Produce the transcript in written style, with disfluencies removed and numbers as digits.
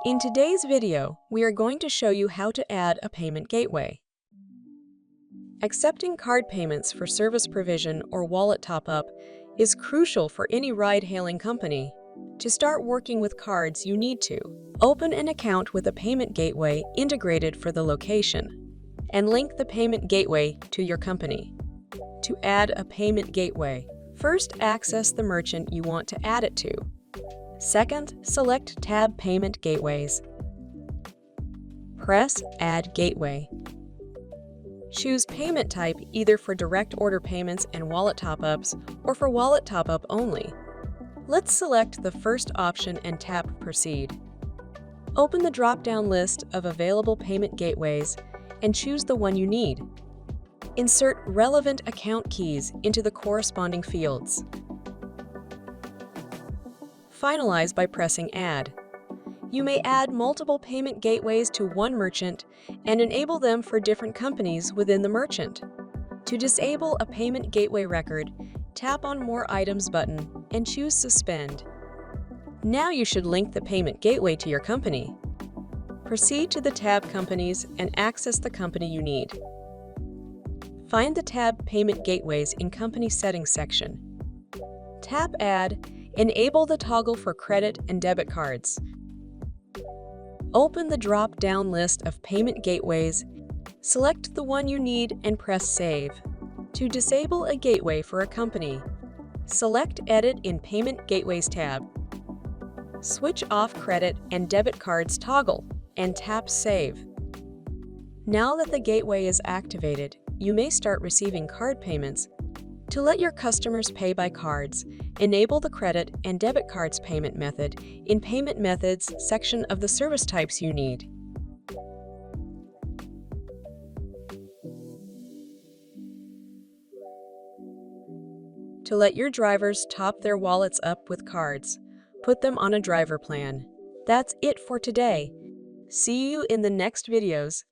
In today's video, we are going to show you how to add a payment gateway. Accepting card payments for service provision or wallet top-up is crucial for any ride-hailing company. To start working with cards, you need to open an account with a payment gateway integrated for the location and link the payment gateway to your company. To add a payment gateway, first access the merchant you want to add it to. Second, select Tab Payment Gateways. Press Add Gateway. Choose payment type either for direct order payments and wallet top-ups or for wallet top-up only. Let's select the first option and tap Proceed. Open the drop-down list of available payment gateways and choose the one you need. Insert relevant account keys into the corresponding fields. Finalize by pressing Add. You may add multiple payment gateways to one merchant and enable them for different companies within the merchant. To disable a payment gateway record, tap on More Items button and choose Suspend. Now you should link the payment gateway to your company. Proceed to the tab Companies and access the company you need. Find the tab Payment Gateways in Company Settings section. Tap Add. Enable the toggle for credit and debit cards. Open the drop-down list of payment gateways, select the one you need and press Save. To disable a gateway for a company, select Edit in Payment Gateways tab. Switch off credit and debit cards toggle and tap Save. Now that the gateway is activated, you may start receiving card payments. To let your customers pay by cards, enable the credit and debit cards payment method in Payment Methods section of the service types you need. To let your drivers top their wallets up with cards, put them on a driver plan. That's it for today. See you in the next videos.